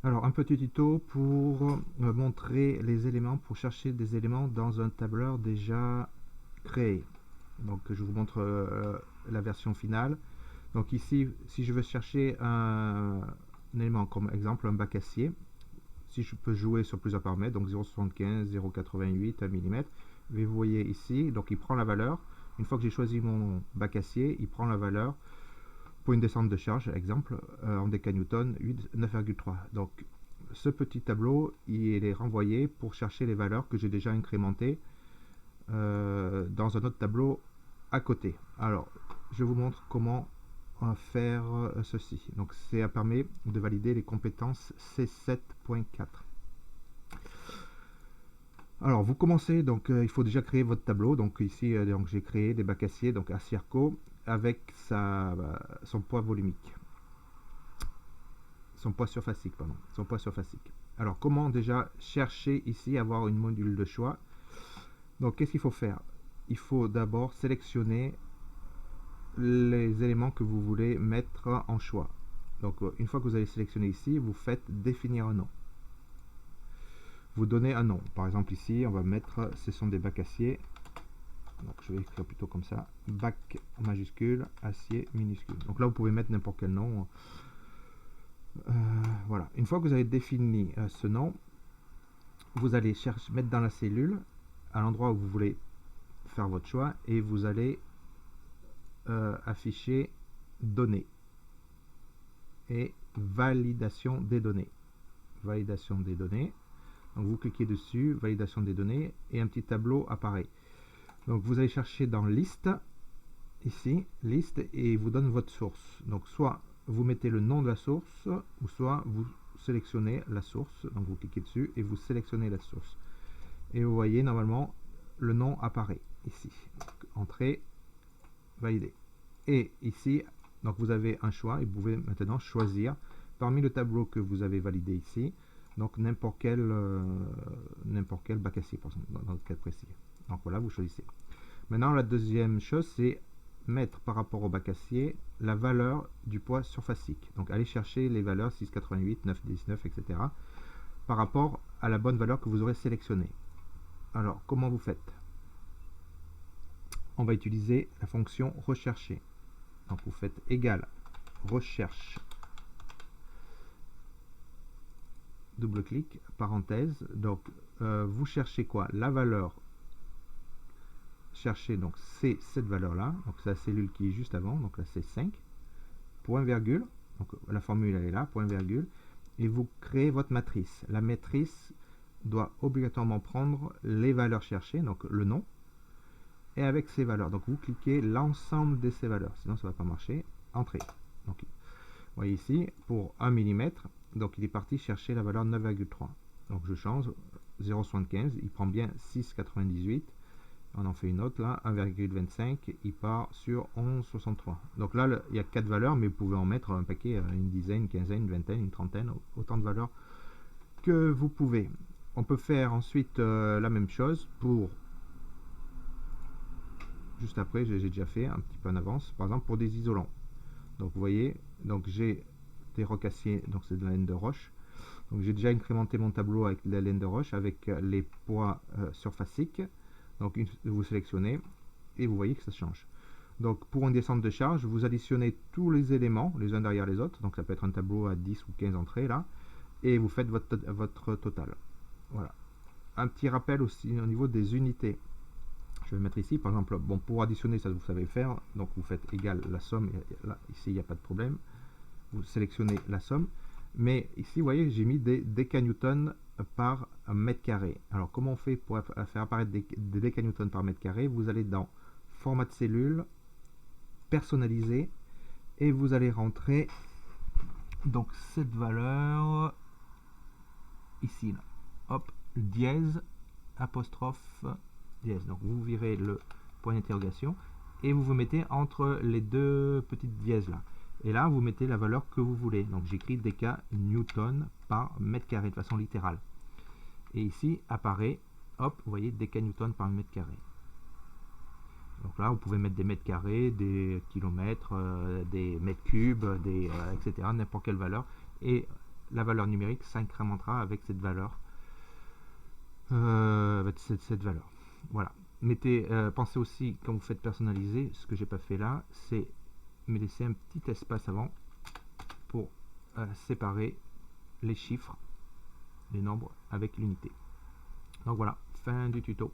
Alors, un petit tuto pour montrer les éléments, pour chercher des éléments dans un tableur déjà créé. Donc, je vous montre la version finale. Donc ici, si je veux chercher un élément, comme exemple un bac acier, si je peux jouer sur plusieurs paramètres, donc 0,75, 0,88, 1 mm, mais vous voyez ici, donc il prend la valeur. Une fois que j'ai choisi mon bac acier, il prend la valeur pour une descente de charge, exemple, en décanewton, 9,3. Donc ce petit tableau, il est renvoyé pour chercher les valeurs que j'ai déjà incrémentées dans un autre tableau à côté. Alors, je vous montre comment faire ceci. Donc, ça permet de valider les compétences C7.4. Alors, vous commencez, donc il faut déjà créer votre tableau. Donc ici, donc, j'ai créé des bacs acier, donc Acierco, avec son poids volumique. Son poids surfacique, pardon. Son poids surfacique. Alors, comment déjà chercher ici, avoir une module de choix. Donc, qu'est-ce qu'il faut faire? Il faut d'abord sélectionner les éléments que vous voulez mettre en choix. Donc, une fois que vous avez sélectionné ici, vous faites définir un nom. Vous donnez un nom. Par exemple, ici, on va mettre, ce sont des bacs acier. Donc, je vais écrire plutôt comme ça. Bac majuscule, acier minuscule. Donc là, vous pouvez mettre n'importe quel nom. Voilà. Une fois que vous avez défini ce nom, vous allez mettre dans la cellule, à l'endroit où vous voulez faire votre choix, et vous allez afficher données et validation des données. Validation des données. Donc vous cliquez dessus, validation des données, et un petit tableau apparaît. Donc vous allez chercher dans liste, ici, liste, et il vous donne votre source. Donc soit vous mettez le nom de la source, ou soit vous sélectionnez la source. Donc vous cliquez dessus et vous sélectionnez la source. Et vous voyez, normalement, le nom apparaît ici. Donc, entrée, valider. Et ici, donc vous avez un choix et vous pouvez maintenant choisir parmi le tableau que vous avez validé ici, donc n'importe quel bac acier, par exemple, dans notre cas précis. Donc voilà, vous choisissez. Maintenant, la deuxième chose, c'est mettre par rapport au bac acier la valeur du poids surfacique. Donc allez chercher les valeurs 6,88, 9,19, etc. par rapport à la bonne valeur que vous aurez sélectionnée. Alors, comment vous faites? On va utiliser la fonction rechercher. Donc vous faites égal recherche, double clic, parenthèse. Donc vous cherchez quoi? La valeur. Cherchez, donc c'est cette valeur là, donc c'est la cellule qui est juste avant, donc là c'est 5, point virgule, donc la formule elle est là, point virgule, et vous créez votre matrice. La matrice doit obligatoirement prendre les valeurs cherchées, donc le nom, et avec ces valeurs. Donc vous cliquez l'ensemble de ces valeurs, sinon ça ne va pas marcher. Entrée. Donc vous voyez ici, pour 1 mm, donc il est parti chercher la valeur 9,3. Donc je change, 0,75, il prend bien 6,98. On en fait une autre là, 1,25, il part sur 11,63. Donc là, il y a 4 valeurs, mais vous pouvez en mettre un paquet, une dizaine, une quinzaine, une vingtaine, une trentaine, autant de valeurs que vous pouvez. On peut faire ensuite la même chose pour, juste après, j'ai déjà fait un petit peu en avance, par exemple pour des isolants. Donc vous voyez, donc j'ai des rocs aciers, donc c'est de la laine de roche. Donc j'ai déjà incrémenté mon tableau avec la laine de roche, avec les poids surfaciques. Donc vous sélectionnez et vous voyez que ça change. Donc pour une descente de charge, vous additionnez tous les éléments les uns derrière les autres. Donc ça peut être un tableau à 10 ou 15 entrées là. Et vous faites votre total. Voilà. Un petit rappel aussi au niveau des unités. Je vais mettre ici, par exemple, bon, pour additionner, ça vous savez faire. Donc vous faites égal la somme. Là, ici, il n'y a pas de problème. Vous sélectionnez la somme. Mais ici, vous voyez, j'ai mis des décanewtons par mètre carré. Alors, comment on fait pour faire apparaître des décanewtons par mètre carré? Vous allez dans format de cellule, personnaliser, et vous allez rentrer donc cette valeur ici, là. Hop, dièse, apostrophe, dièse. Donc, vous virez le point d'interrogation et vous vous mettez entre les deux petites dièses là. Et là, vous mettez la valeur que vous voulez. Donc, j'écris décanewton par mètre carré de façon littérale. Et ici apparaît, hop, vous voyez, décanewton par mètre carré. Donc là, vous pouvez mettre des mètres carrés, des kilomètres, des mètres cubes, etc., n'importe quelle valeur. Et la valeur numérique s'incrémentera avec cette valeur. Voilà. Pensez aussi, quand vous faites personnaliser, ce que j'ai pas fait là, c'est me laisser un petit espace avant pour séparer les chiffres, les nombres avec l'unité. Donc voilà, fin du tuto.